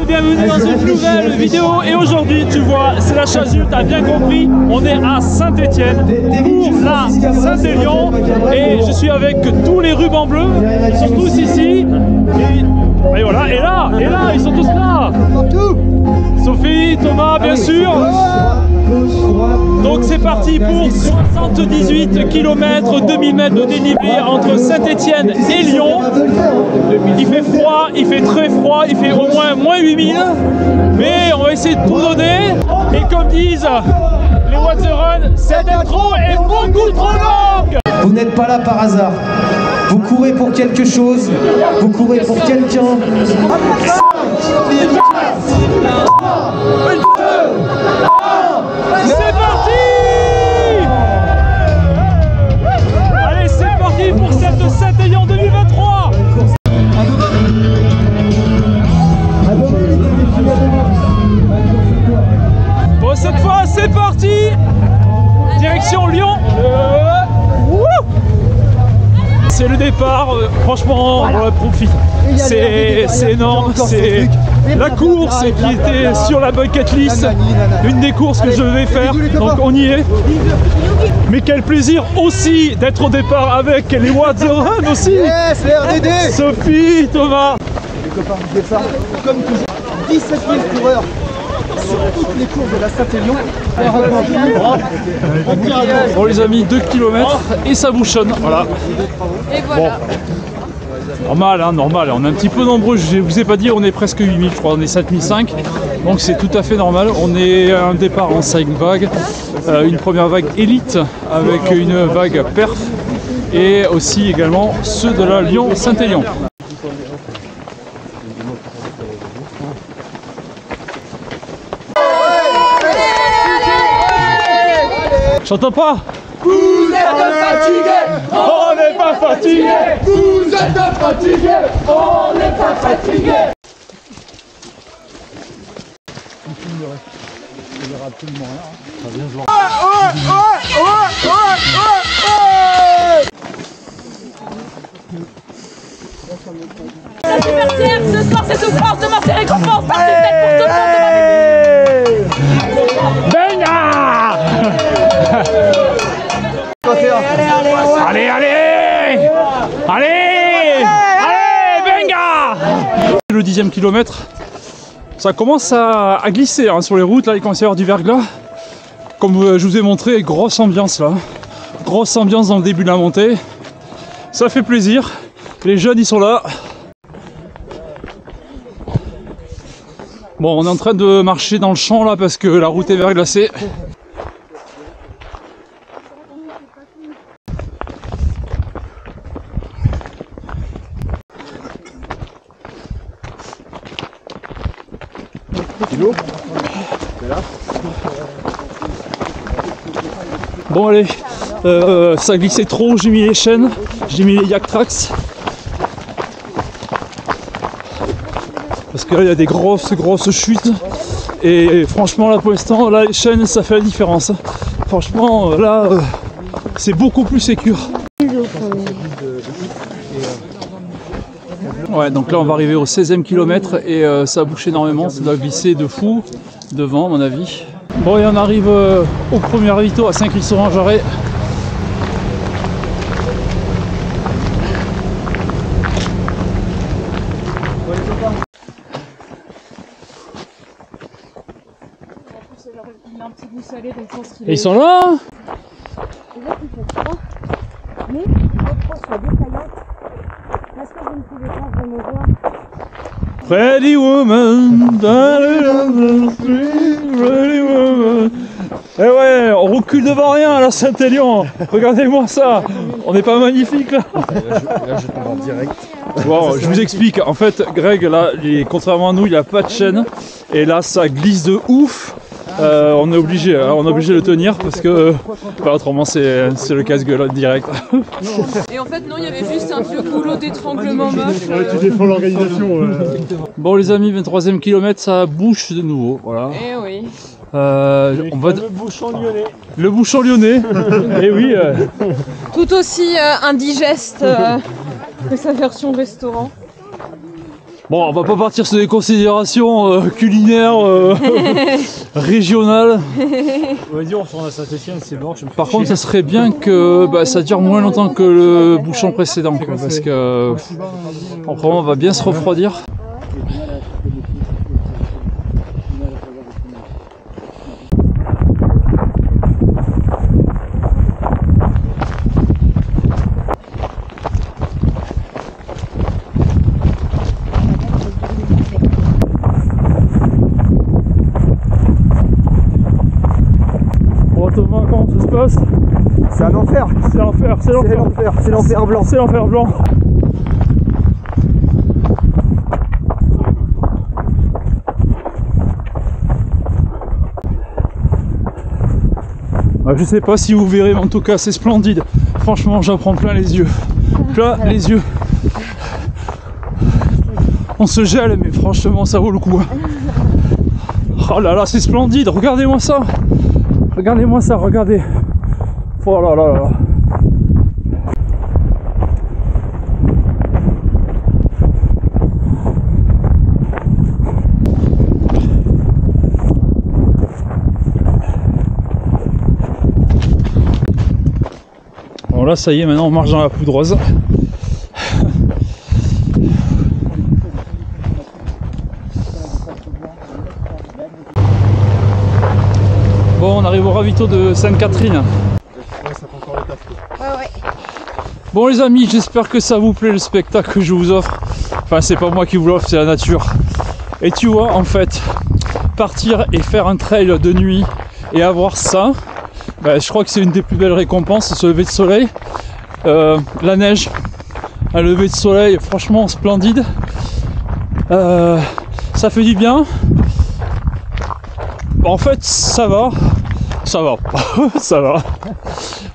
et bienvenue dans une nouvelle vidéo. Et aujourd'hui, tu vois, c'est la chasuble, t'as bien compris. On est à Saint-Étienne pour la Saint-Élion. Et je suis avec tous les rubans bleus. Ils sont tous ici. Et voilà, et là, ils sont tous là. Sophie, Thomas, bien sûr. Donc c'est parti pour 78 km, 2000 mètres de dénivelé entre Saint-Étienne et Lyon. Il fait froid, il fait très froid, il fait au moins 8000. Mais on va essayer de tout donner. Et comme disent les What the Run, cette intro est beaucoup trop longue. Vous n'êtes pas là par hasard. Vous courez pour quelque chose, vous courez pour quelqu'un. C'est parti! Allez, c'est parti pour cette Saint-Élion 2023! Bon, cette fois, c'est parti! Direction Lyon! C'est le départ, franchement, on profite. C'est énorme, c'est la course qui était sur la bucket list, une des courses que je vais faire, donc on y est. Mais quel plaisir aussi d'être au départ avec les What the Run aussi. Yes, les RDD. Sophie, Thomas. Les copains du départ, comme toujours, 17 000 coureurs sur toutes les courses de la Saint-Élion. Bon les amis, 2 km et ça bouchonne, voilà. Et voilà. Bon. Normal, hein, normal, on est un petit peu nombreux, je vous ai pas dit, on est presque 8000, je crois, on est 7005, donc c'est tout à fait normal. On est à un départ en 5 vagues, une première vague élite avec une vague perf et aussi également ceux de la Lyon-Saint-Élion. J'entends pas. Vous êtes fatigués, On n'est pas fatigué. vous êtes fatigués, on n'est pas fatigués. La super fière ce soir, c'est souffrance de mort, c'est récompense. Partie faite pour tout le monde. Venga. Allez, venga. Le 10e kilomètre, ça commence à glisser hein, sur les routes, là il commence à y avoir du verglas. Comme je vous ai montré, grosse ambiance là. Grosse ambiance dans le début de la montée. Ça fait plaisir. Les jeunes ils sont là. Bon, on est en train de marcher dans le champ là parce que la route est verglacée. Bon allez, ça glissait trop, j'ai mis les chaînes, j'ai mis les Yak Trax. Parce que là il y a des grosses chutes. Et franchement là pour l'instant, là les chaînes ça fait la différence. Franchement là c'est beaucoup plus sécure. Ouais donc là on va arriver au 16e kilomètre et ça bouge énormément, ça doit glisser de fou devant à mon avis. Bon et on arrive au premier ravito à Saint-Christ-Orangerie. Et ils sont là. Mais votre peau soit défaillante parce que vous ne pouvez pas vraiment voir. Pretty woman, pretty woman. Eh ouais, on recule devant rien à la Saint-Élion. Regardez-moi ça. On n'est pas magnifique là. Là, je tombe en direct. Bon, je vous explique. En fait, Greg, là, contrairement à nous, il a pas de chaîne. Et là, ça glisse de ouf. On est obligé de le tenir parce que autrement c'est le casse-gueule direct. Et en fait non, il y avait juste un vieux goulot d'étranglement moche. Tu défends l'organisation. Bon les amis, 23e kilomètre, ça bouche de nouveau. Voilà. Eh oui. On va... Le bouchon lyonnais. Le bouchon lyonnais. Et oui. Tout aussi indigeste que sa version restaurant. Bon, on va pas partir sur des considérations culinaires régionales. Vas-y, on retourne à Saint-Etienne, c'est bon. Par contre, ça serait bien que ça dure moins longtemps que le bouchon précédent, quoi, parce que autrement, on va bien se refroidir. Comment ça se passe? C'est un enfer. C'est l'enfer, c'est l'enfer. C'est l'enfer blanc. C'est l'enfer blanc. Je sais pas si vous verrez, mais en tout cas c'est splendide. Franchement, j'en prends plein les yeux. Plein les yeux. On se gèle, mais franchement ça vaut le coup. Oh là là, c'est splendide, regardez-moi ça. Regardez-moi ça, regardez. Oh là là là. Bon là, ça y est, maintenant on marche dans la poudreuse. Bon, on arrive au ravito de Sainte-Catherine. Ouais, ça fait encore le taf. Ouais. Bon les amis, j'espère que ça vous plaît le spectacle que je vous offre. Enfin, c'est pas moi qui vous l'offre, c'est la nature. Et tu vois, en fait, partir et faire un trail de nuit et avoir ça, je crois que c'est une des plus belles récompenses, ce lever de soleil. La neige, un lever de soleil franchement splendide. Ça fait du bien. En fait, ça va. Ça va. Ça va.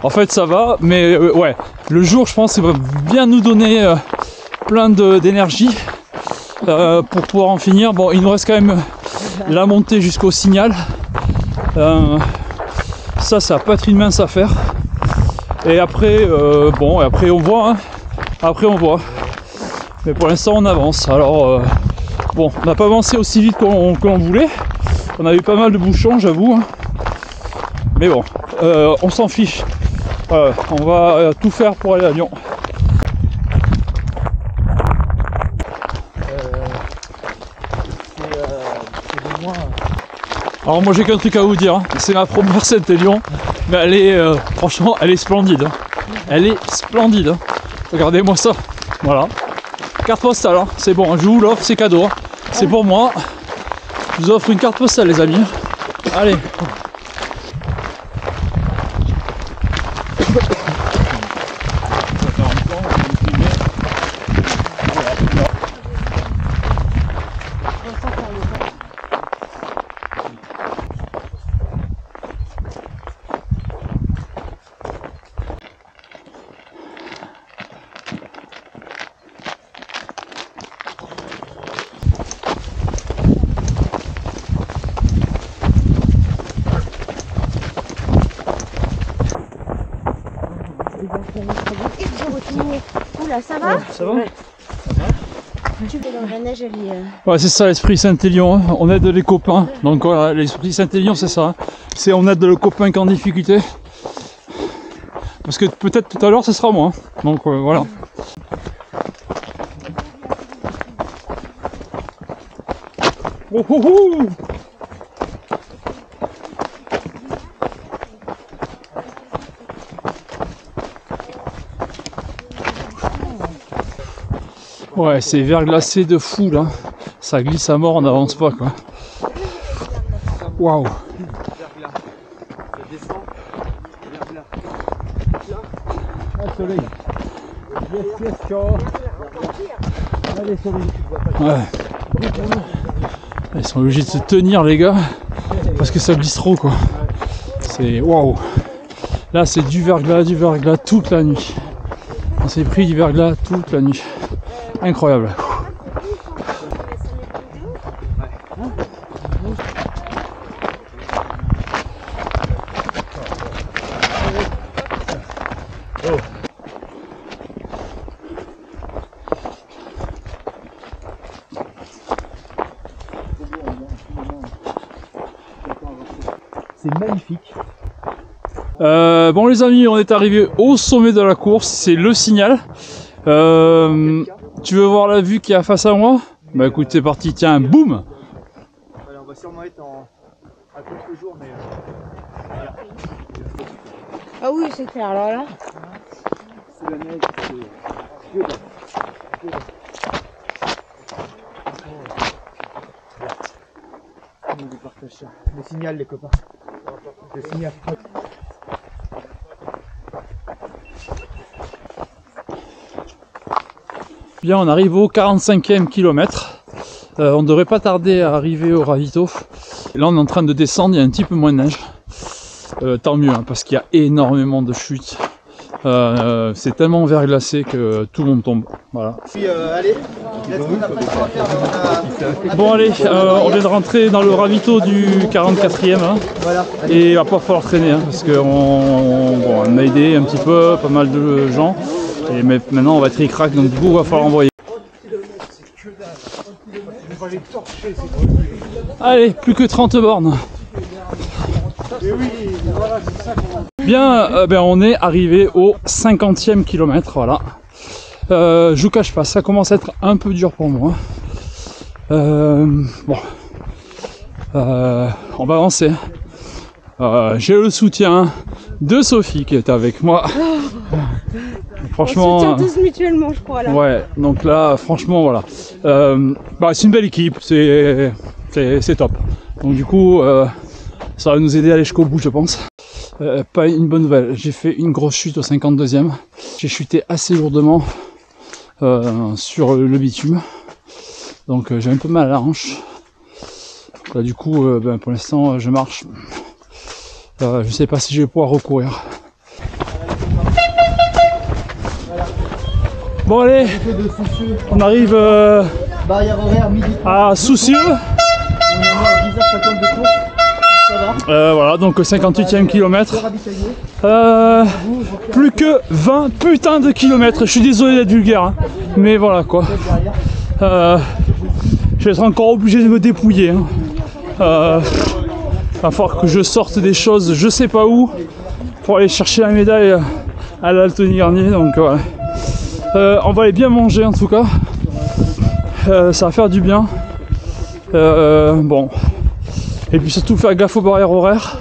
En fait, ça va. Mais ouais, le jour, je pense, il va bien nous donner plein d'énergie pour pouvoir en finir. Bon, il nous reste quand même la montée jusqu'au Signal. Ça va pas être une mince affaire. Et après, après on voit. Hein. Après, on voit. Mais pour l'instant, on avance. Alors, bon, on n'a pas avancé aussi vite qu'on voulait. On a eu pas mal de bouchons, j'avoue. Hein. Mais bon, on s'en fiche. On va tout faire pour aller à Lyon. Alors moi j'ai qu'un truc à vous dire, hein. C'est ma première Saint-Élion, mais elle est franchement elle est splendide. Hein. Elle est splendide. Hein. Regardez-moi ça. Voilà. Carte postale, hein. C'est bon, je vous l'offre, c'est cadeau. Hein. C'est pour moi. Je vous offre une carte postale les amis. Allez. Oula, ça va? Ça va? Tu veux dans la neige, elle est... Ouais, c'est ça l'esprit Saint-Élion, hein. On aide les copains. Donc voilà, l'esprit Saint-Élion c'est ça. Hein. C'est on aide le copain qui est en difficulté. Parce que peut-être tout à l'heure ce sera moi. Hein. Donc voilà. Oh, oh, oh. Ouais, c'est verglacé de fou là. Ça glisse à mort, on n'avance pas quoi. Waouh. Ouais. Ils sont obligés de se tenir les gars. Parce que ça glisse trop quoi. C'est waouh. Là c'est du verglas toute la nuit. On s'est pris du verglas toute la nuit. Incroyable. Bon les amis, on est arrivé au sommet de la course, c'est le Signal. Tu veux voir la vue qu'il y a face à moi? Bah écoute, c'est parti, tiens, boum. Voilà, on va sûrement être à contre-jour, mais voilà. Ah oui, c'est clair, alors là. C'est la neige, c'est violent. On vous partage ça. Le Signal, les copains. Le Signal. Bien, on arrive au 45e kilomètre. On ne devrait pas tarder à arriver au ravito. Là, on est en train de descendre, il y a un petit peu moins de neige. Tant mieux, hein, parce qu'il y a énormément de chutes. C'est tellement verglacé que tout le monde tombe. Voilà. Puis, allez, let's go, on a pas le temps à faire. Bon, allez, on vient de rentrer dans le ravito du 44e. Hein, Voilà. et il va pas falloir traîner, hein, parce qu'on a aidé un petit peu, pas mal de gens. Et maintenant, on va être ric-rac, donc du coup, il va falloir envoyer. Allez, plus que 30 bornes. Bien, on est arrivé au 50e kilomètre, voilà. Je vous cache pas, ça commence à être un peu dur pour moi. Bon, on va avancer. J'ai le soutien de Sophie qui est avec moi. Franchement, on se soutient tous mutuellement, je crois là. Ouais, donc là, franchement, voilà. C'est une belle équipe, c'est top. Donc du coup, ça va nous aider à aller jusqu'au bout, je pense. Pas une bonne nouvelle, j'ai fait une grosse chute au 52e. J'ai chuté assez lourdement sur le bitume. Donc j'ai un peu mal à la hanche. Là, du coup, pour l'instant, je marche. Je sais pas si je vais pouvoir recourir. Bon allez, on arrive Barrière horaire, midi. à Soucieux. On est à 10h50 de course. Ça va. Voilà, donc 58e kilomètre. Plus que 20 putains de kilomètres. Je suis désolé d'être vulgaire, hein, mais voilà quoi. Je vais être encore obligé de me dépouiller. Hein. Va falloir que je sorte des choses, je sais pas où, pour aller chercher la médaille à l'Altony Garnier. Donc voilà. On va aller bien manger en tout cas. Ça va faire du bien. Bon. Et puis surtout faire gaffe aux barrières horaires.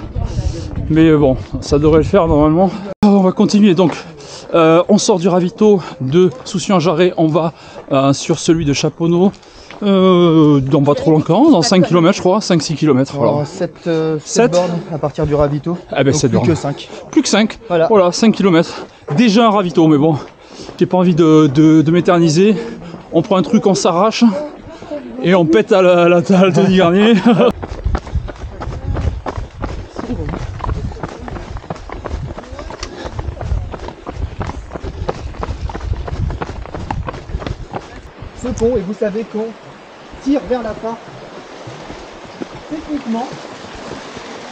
Mais bon, ça devrait le faire normalement. On va continuer donc. On sort du ravito de Soucy-en-Jarret. On va sur celui de Chaponneau. Dans pas trop longtemps, dans 5 km je crois, 5-6 km. Voilà. 7 bornes à partir du ravito. Ah ben, 7 plus bornes. que 5. Plus que 5. Voilà. 5 km. Déjà un ravito, mais bon, j'ai pas envie de m'éterniser. On prend un truc, on s'arrache et on pète à l'Altony Garnier. Ce pont, et vous savez qu'on tire vers la fin. Techniquement,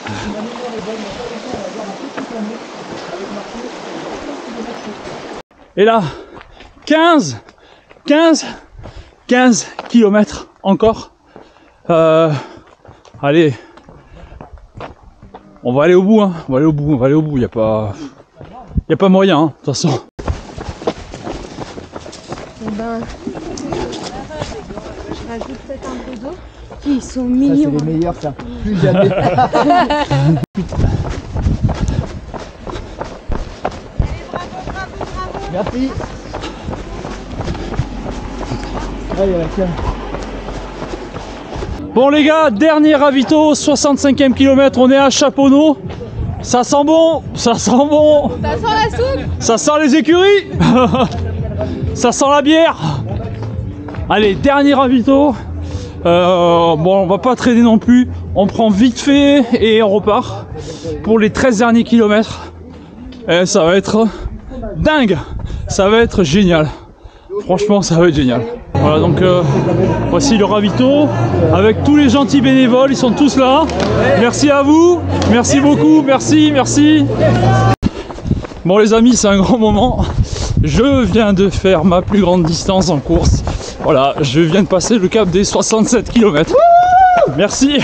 si ma mémoire est bonne, on va avoir un petit panneau avec marqué. Et là, 15 km encore. Allez, on va aller au bout, hein. On va aller au bout, il n'y a pas moyen, hein, de toute façon. Eh ben, je rajoute peut-être un peu d'eau. Ils sont mignons. Ça, c'est les meilleurs, ça. Plus jamais. Merci. Allez, tiens. Bon les gars, dernier ravito, 65e kilomètre, on est à Chaponneau. Ça sent bon, ça sent bon. Ça sent la soupe. Ça sent les écuries. Ça sent la bière. Allez, dernier ravito. Bon, on va pas traîner non plus. On prend vite fait et on repart pour les 13 derniers kilomètres. Et ça va être dingue. Ça va être génial. Franchement, ça va être génial. Voilà, donc voici le ravito avec tous les gentils bénévoles. Ils sont tous là. Merci à vous. Merci beaucoup. Merci. Bon les amis, c'est un grand moment. Je viens de faire ma plus grande distance en course. Voilà, je viens de passer le cap des 67 km. Merci.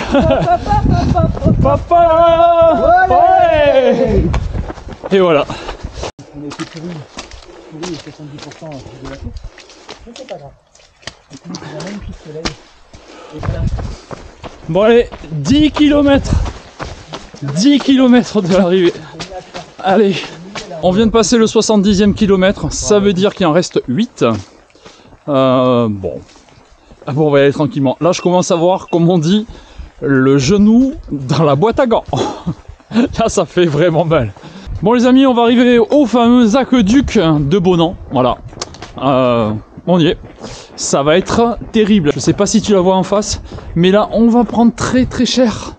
Papa. Ouais. Et voilà. On a été pourri 70% de la coupe. Mais c'est pas grave. Et puis, il y a même plus de soleil. Et voilà. Bon allez, 10 km. 10 km de l'arrivée. Allez, on vient de passer le 70e kilomètre. Ça veut dire qu'il en reste 8. Bon. Ah bon, on va y aller tranquillement. Là, je commence à voir, comme on dit, le genou dans la boîte à gants. Là, ça fait vraiment mal. Bon les amis, on va arriver au fameux aqueduc de Bonan. Voilà. On y est. Ça va être terrible. Je sais pas si tu la vois en face, mais là, on va prendre très très cher.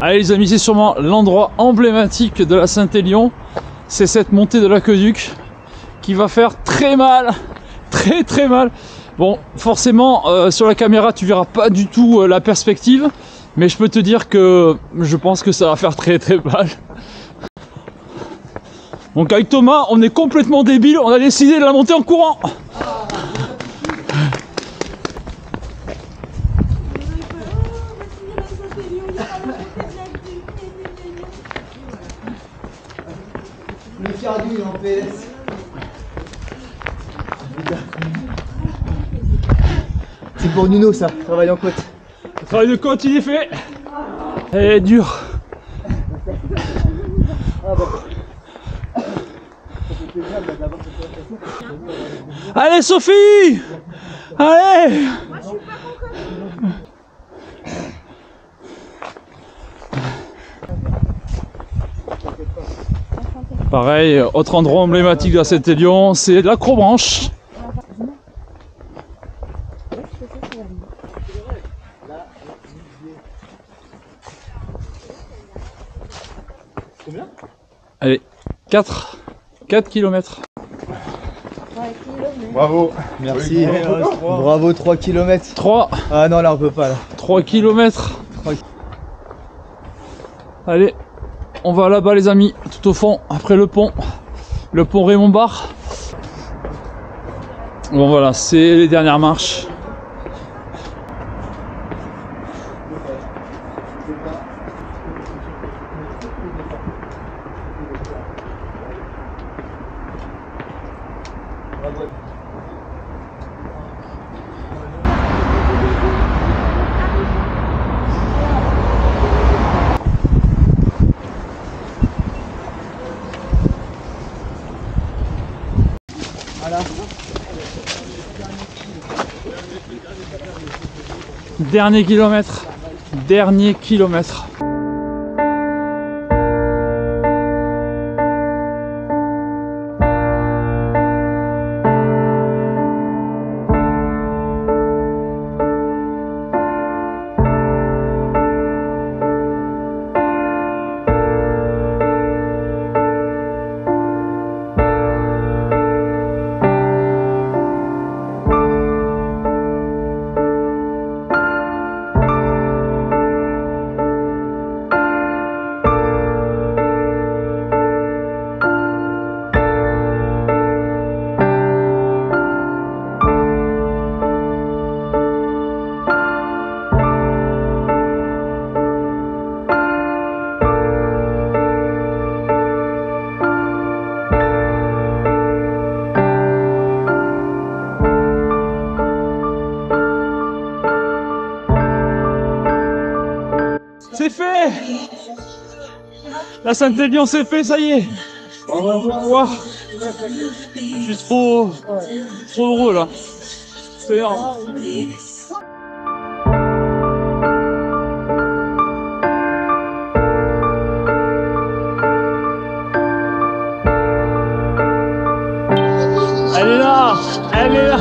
Allez les amis, c'est sûrement l'endroit emblématique de la Saint-Élion. C'est cette montée de l'aqueduc qui va faire très mal. Très très mal. Bon, forcément, sur la caméra, tu verras pas du tout la perspective. Mais je peux te dire que je pense que ça va faire très très mal. Donc avec Thomas, on est complètement débile. On a décidé de la monter en courant. Le Cardu en PS. C'est pour Nuno ça, travail en côte. Le travail de côte il est fait. Elle est dure. Allez Sophie. Allez. Pareil, autre endroit emblématique de la Saint-Élion, c'est l'Acrobranche. Allez, 4 km. Bravo, merci. Bravo, 3 km. 3. Ah non, là on peut pas là. 3 km. Allez, on va là-bas les amis, tout au fond, après le pont Raymond Barre. Bon voilà, c'est les dernières marches. Dernier kilomètre. Dernier kilomètre. C'est fait. La Saint-Élion c'est fait, ça y est. Wow. Je suis trop heureux là. C'est énorme. Elle est là. Elle est là.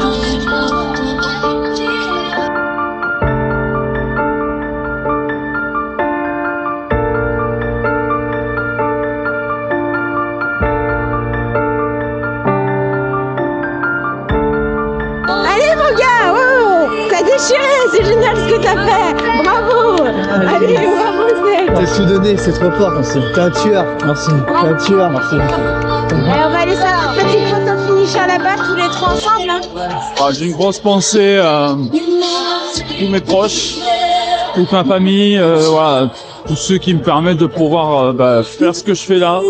C'est génial ce que t'as fait. Bravo. Allez, bravo. T'as tout donné, c'est trop fort. T'es un tueur. Merci. T'es un tueur. Merci. Allez, on va aller faire une petite photo finish à la barre tous les trois ensemble. Hein. J'ai une grosse pensée à tous mes proches, toute ma famille, voilà, tous ceux qui me permettent de pouvoir faire ce que je fais là,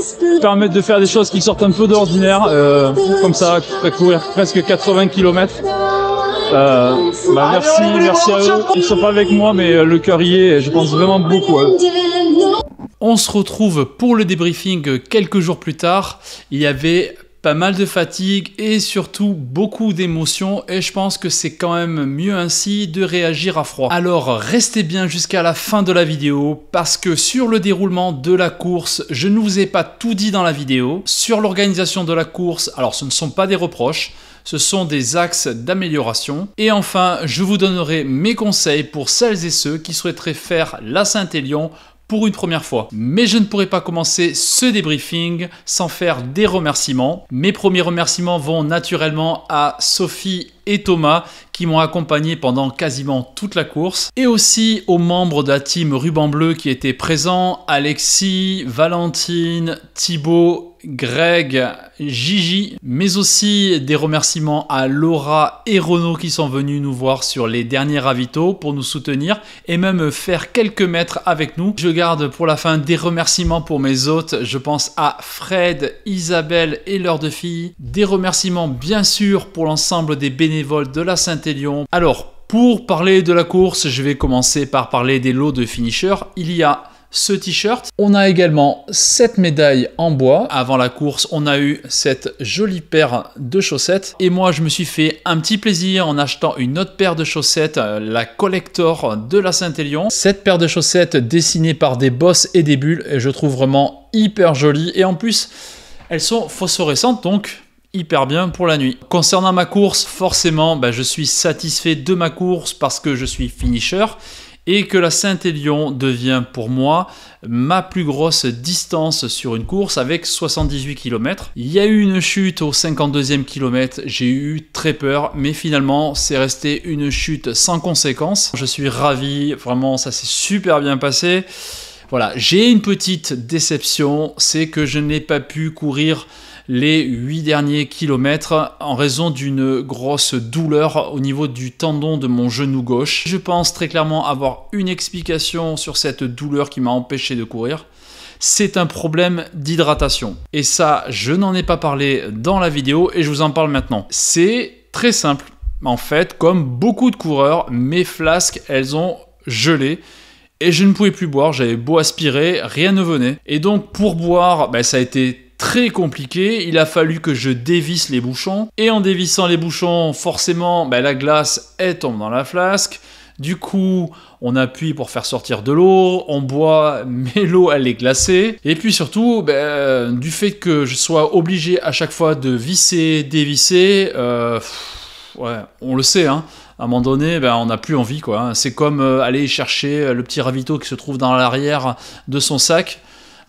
permettre de faire des choses qui sortent un peu d'ordinaire, comme ça, courir presque 80 km. Merci à eux. Ils sont pas avec moi, mais le cœur y est, et je pense vraiment beaucoup à eux. On se retrouve pour le débriefing quelques jours plus tard. Il y avait pas mal de fatigue et surtout beaucoup d'émotions, et je pense que c'est quand même mieux ainsi de réagir à froid. Alors restez bien jusqu'à la fin de la vidéo, parce que sur le déroulement de la course, je ne vous ai pas tout dit dans la vidéo. Sur l'organisation de la course, alors ce ne sont pas des reproches, ce sont des axes d'amélioration. Et enfin, je vous donnerai mes conseils pour celles et ceux qui souhaiteraient faire la Saint-Élion pour une première fois. Mais je ne pourrais pas commencer ce débriefing sans faire des remerciements. Mes premiers remerciements vont naturellement à Sophie et Thomas qui m'ont accompagné pendant quasiment toute la course, et aussi aux membres de la team Ruban Bleu qui étaient présents, Alexis, Valentine, Thibaut, Greg, Gigi, mais aussi des remerciements à Laura et Renaud qui sont venus nous voir sur les derniers ravitaux pour nous soutenir et même faire quelques mètres avec nous. Je garde pour la fin des remerciements pour mes hôtes, je pense à Fred, Isabelle et leurs deux filles. Des remerciements bien sûr pour l'ensemble des bénévoles de la Saint-Élion. Alors, pour parler de la course, je vais commencer par parler des lots de finishers. Il y a ce t-shirt. On a également cette médaille en bois. Avant la course, on a eu cette jolie paire de chaussettes. Et moi, je me suis fait un petit plaisir en achetant une autre paire de chaussettes, la collector de la Saint-Élion. Cette paire de chaussettes dessinée par des bosses et des bulles, et je trouve vraiment hyper jolie. Et en plus, elles sont phosphorescentes, donc hyper bien pour la nuit. Concernant ma course, forcément, je suis satisfait de ma course parce que je suis finisher, et que la Saint-Élion devient pour moi ma plus grosse distance sur une course avec 78 km. Il y a eu une chute au 52e kilomètre, j'ai eu très peur, mais finalement c'est resté une chute sans conséquence. Je suis ravi, vraiment ça s'est super bien passé. Voilà, j'ai une petite déception, c'est que je n'ai pas pu courir les 8 derniers kilomètres en raison d'une grosse douleur au niveau du tendon de mon genou gauche. Je pense très clairement avoir une explication sur cette douleur qui m'a empêché de courir. C'est un problème d'hydratation. Et ça, je n'en ai pas parlé dans la vidéo et je vous en parle maintenant. C'est très simple. En fait, comme beaucoup de coureurs, mes flasques, elles ont gelé. Et je ne pouvais plus boire, j'avais beau aspirer, rien ne venait. Et donc pour boire, ça a été très compliqué, il a fallu que je dévisse les bouchons, et en dévissant les bouchons, forcément, la glace, elle tombe dans la flasque, du coup, on appuie pour faire sortir de l'eau, on boit, mais l'eau, elle est glacée, et puis surtout, du fait que je sois obligé à chaque fois de visser, dévisser, ouais, on le sait, hein. À un moment donné, on n'a plus envie, quoi. C'est comme aller chercher le petit ravito qui se trouve dans l'arrière de son sac.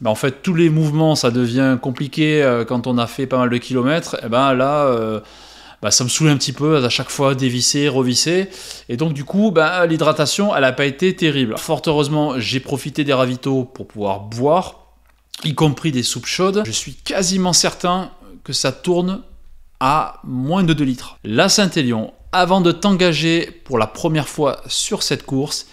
En fait, tous les mouvements, ça devient compliqué quand on a fait pas mal de kilomètres. Et là, ça me saoule un petit peu à chaque fois dévisser, revisser. Et donc, du coup, l'hydratation, elle n'a pas été terrible. Fort heureusement, j'ai profité des ravitaux pour pouvoir boire, y compris des soupes chaudes. Je suis quasiment certain que ça tourne à moins de 2 litres. La Saint-Élion, avant de t'engager pour la première fois sur cette course,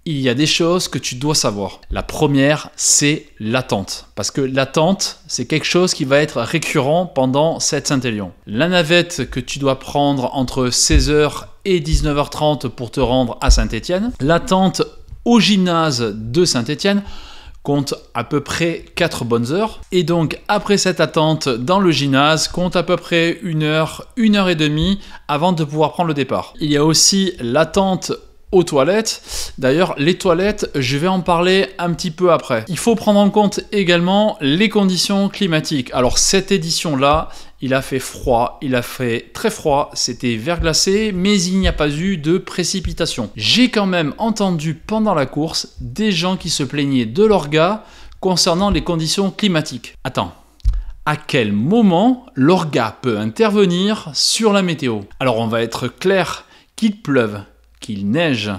il y a des choses que tu dois savoir. La première, c'est l'attente. Parce que l'attente, c'est quelque chose qui va être récurrent pendant cette Saint-Élion. La navette que tu dois prendre entre 16h et 19h30 pour te rendre à Saint-Étienne. L'attente au gymnase de Saint-Étienne compte à peu près 4 bonnes heures. Et donc, après cette attente dans le gymnase, compte à peu près 1 heure, 1 heure et demie avant de pouvoir prendre le départ. Il y a aussi l'attente aux toilettes. D'ailleurs, les toilettes, je vais en parler un petit peu après. Il faut prendre en compte également les conditions climatiques. Alors, cette édition-là, il a fait froid, il a fait très froid, c'était verglacé, mais il n'y a pas eu de précipitation. J'ai quand même entendu pendant la course des gens qui se plaignaient de l'orga concernant les conditions climatiques. Attends, à quel moment l'orga peut intervenir sur la météo? Alors, on va être clair, qu'il pleuve, qu'il neige,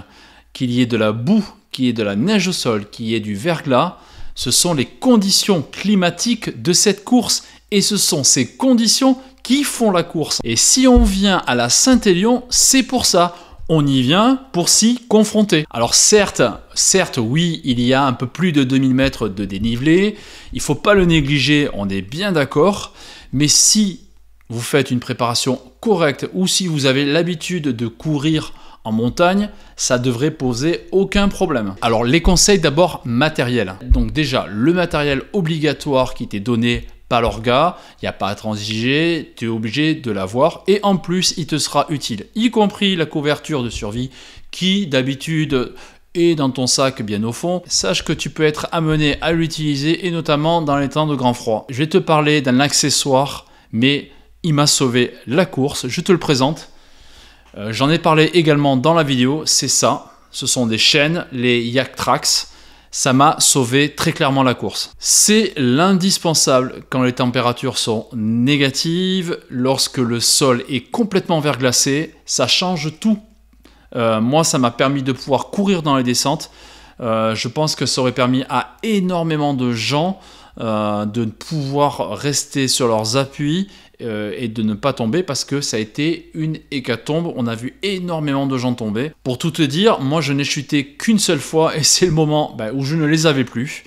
qu'il y ait de la boue, qu'il y ait de la neige au sol, qu'il y ait du verglas, ce sont les conditions climatiques de cette course et ce sont ces conditions qui font la course. Et si on vient à la Saint-Élion, c'est pour ça. On y vient pour s'y confronter. Alors certes, oui, il y a un peu plus de 2000 mètres de dénivelé. Il ne faut pas le négliger, on est bien d'accord. Mais si vous faites une préparation correcte ou si vous avez l'habitude de courir en montagne, ça devrait poser aucun problème. Alors les conseils d'abord matériels. Donc déjà, le matériel obligatoire qui t'est donné par l'orga, il n'y a pas à transiger, tu es obligé de l'avoir et en plus il te sera utile, y compris la couverture de survie qui d'habitude est dans ton sac bien au fond. Sache que tu peux être amené à l'utiliser et notamment dans les temps de grand froid. Je vais te parler d'un accessoire, mais il m'a sauvé la course, je te le présente. J'en ai parlé également dans la vidéo, c'est ça, ce sont des chaînes, les Yaktrax. Ça m'a sauvé très clairement la course. C'est l'indispensable quand les températures sont négatives, lorsque le sol est complètement verglacé, ça change tout. Moi, ça m'a permis de pouvoir courir dans les descentes. Je pense que ça aurait permis à énormément de gens de pouvoir rester sur leurs appuis et de ne pas tomber parce que ça a été une hécatombe. On a vu énormément de gens tomber. Pour tout te dire, moi je n'ai chuté qu'une seule fois et c'est le moment où je ne les avais plus.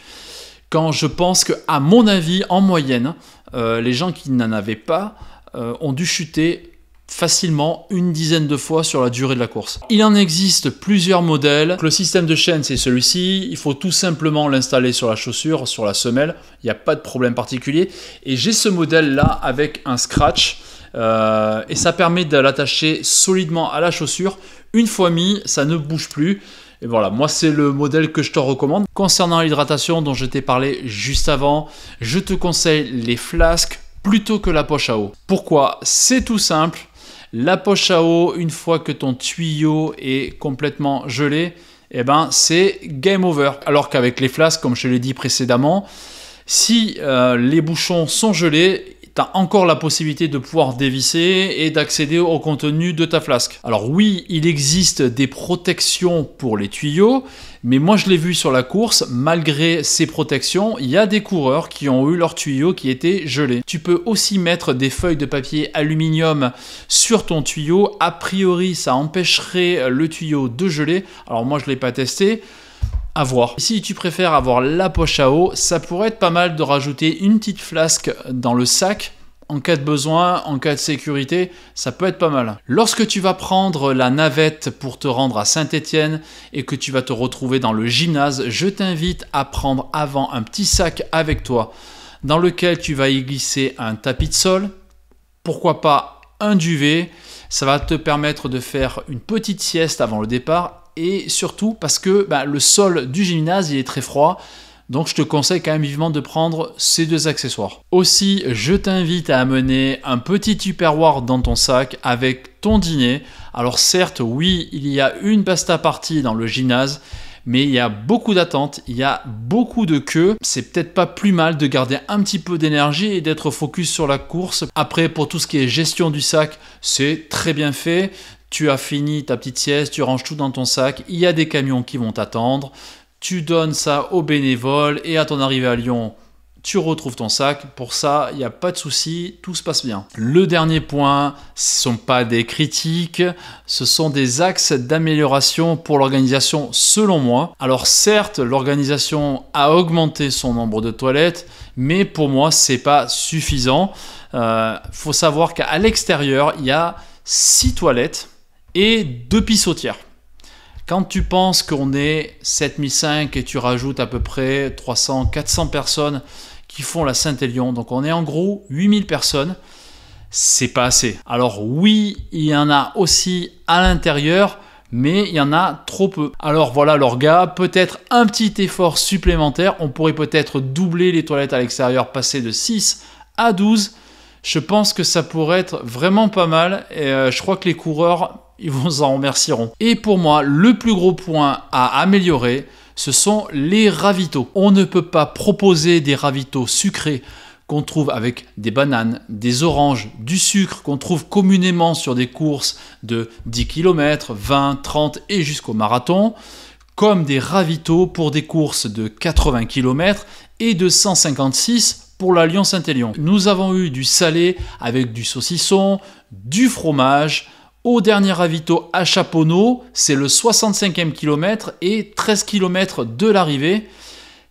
Quand je pense qu'à mon avis, en moyenne, les gens qui n'en avaient pas ont dû chuter facilement une dizaine de fois sur la durée de la course. Il en existe plusieurs modèles. Le système de chaîne, c'est celui-ci. Il faut tout simplement l'installer sur la chaussure, sur la semelle. Il n'y a pas de problème particulier. Et j'ai ce modèle-là avec un scratch. Et ça permet de l'attacher solidement à la chaussure. Une fois mis, ça ne bouge plus. Et voilà, moi c'est le modèle que je te recommande. Concernant l'hydratation dont je t'ai parlé juste avant, je te conseille les flasques plutôt que la poche à eau. Pourquoi? C'est tout simple. La poche à eau, une fois que ton tuyau est complètement gelé, eh ben, c'est game over. Alors qu'avec les flasques, comme je l'ai dit précédemment, si les bouchons sont gelés, tu as encore la possibilité de pouvoir dévisser et d'accéder au contenu de ta flasque. Alors oui, il existe des protections pour les tuyaux, mais moi je l'ai vu sur la course, malgré ces protections, il y a des coureurs qui ont eu leurs tuyaux qui étaient gelés. Tu peux aussi mettre des feuilles de papier aluminium sur ton tuyau. A priori, ça empêcherait le tuyau de geler. Alors moi je ne l'ai pas testé. À voir. Si tu préfères avoir la poche à eau, ça pourrait être pas mal de rajouter une petite flasque dans le sac. En cas de besoin, en cas de sécurité, ça peut être pas mal. Lorsque tu vas prendre la navette pour te rendre à Saint-Étienne et que tu vas te retrouver dans le gymnase, je t'invite à prendre avant un petit sac avec toi dans lequel tu vas y glisser un tapis de sol, pourquoi pas un duvet. Ça va te permettre de faire une petite sieste avant le départ. Et surtout parce que le sol du gymnase il est très froid, donc je te conseille quand même vivement de prendre ces deux accessoires. Aussi, je t'invite à amener un petit tupperware dans ton sac avec ton dîner. Alors certes, oui, il y a une pasta party dans le gymnase, mais il y a beaucoup d'attentes, il y a beaucoup de queues. C'est peut-être pas plus mal de garder un petit peu d'énergie et d'être focus sur la course. Après, pour tout ce qui est gestion du sac, c'est très bien fait. Tu as fini ta petite sieste, tu ranges tout dans ton sac, il y a des camions qui vont t'attendre, tu donnes ça aux bénévoles et à ton arrivée à Lyon, tu retrouves ton sac. Pour ça, il n'y a pas de souci, tout se passe bien. Le dernier point, ce ne sont pas des critiques, ce sont des axes d'amélioration pour l'organisation selon moi. Alors certes, l'organisation a augmenté son nombre de toilettes, mais pour moi, ce n'est pas suffisant. Faut savoir qu'à l'extérieur, il y a 6 toilettes et 2 pissotières. Quand tu penses qu'on est 7005 et tu rajoutes à peu près 300-400 personnes qui font la Saint-Élion, donc on est en gros 8000 personnes, c'est pas assez. Alors oui, il y en a aussi à l'intérieur, mais il y en a trop peu. Alors voilà l'orga, peut-être un petit effort supplémentaire, on pourrait peut-être doubler les toilettes à l'extérieur, passer de 6 à 12. Je pense que ça pourrait être vraiment pas mal et je crois que les coureurs, ils vous en remercieront. Et pour moi, le plus gros point à améliorer, ce sont les ravitaux. On ne peut pas proposer des ravitaux sucrés qu'on trouve avec des bananes, des oranges, du sucre qu'on trouve communément sur des courses de 10 km, 20, 30 et jusqu'au marathon, comme des ravitaux pour des courses de 80 km et de 156 pour la Lyon-Saint-Élion. Nous avons eu du salé avec du saucisson, du fromage. Au dernier ravito à Chaponneau, c'est le 65e kilomètre et 13 km de l'arrivée.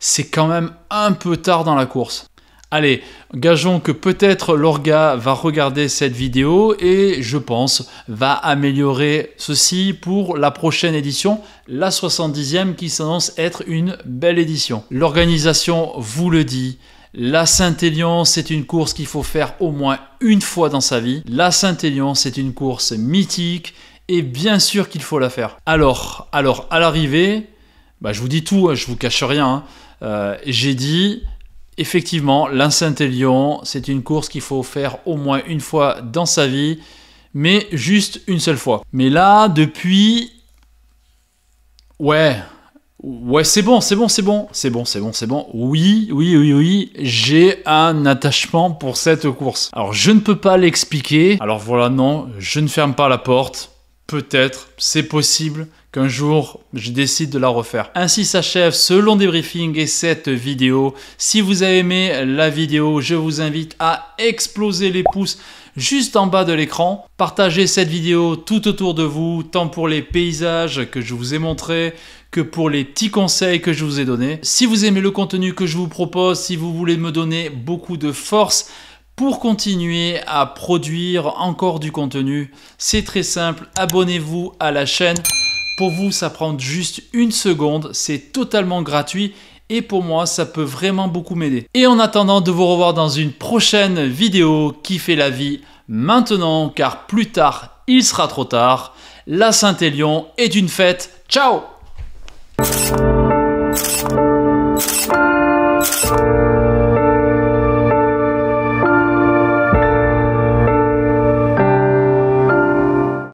C'est quand même un peu tard dans la course. Allez, gageons que peut-être l'orga va regarder cette vidéo et je pense va améliorer ceci pour la prochaine édition, la 70e qui s'annonce être une belle édition. L'organisation vous le dit. La Saint-Élion, c'est une course qu'il faut faire au moins une fois dans sa vie. La Saint-Élion, c'est une course mythique et bien sûr qu'il faut la faire. Alors à l'arrivée, je vous dis tout, je vous cache rien. J'ai dit, effectivement, la Saint-Élion, c'est une course qu'il faut faire au moins une fois dans sa vie, mais juste une seule fois. Mais là, depuis... Ouais, c'est bon. Oui, j'ai un attachement pour cette course. Alors, je ne peux pas l'expliquer. Alors voilà, non, je ne ferme pas la porte. Peut-être, c'est possible qu'un jour, je décide de la refaire. Ainsi s'achève ce long débriefing et cette vidéo. Si vous avez aimé la vidéo, je vous invite à exploser les pouces juste en bas de l'écran. Partagez cette vidéo tout autour de vous, tant pour les paysages que je vous ai montrés, que pour les petits conseils que je vous ai donnés. Si vous aimez le contenu que je vous propose, si vous voulez me donner beaucoup de force pour continuer à produire encore du contenu, c'est très simple, abonnez-vous à la chaîne. Pour vous, ça prend juste une seconde, c'est totalement gratuit et pour moi, ça peut vraiment beaucoup m'aider. Et en attendant de vous revoir dans une prochaine vidéo, kiffez la vie maintenant car plus tard, il sera trop tard. La Saint-Élion est une fête. Ciao!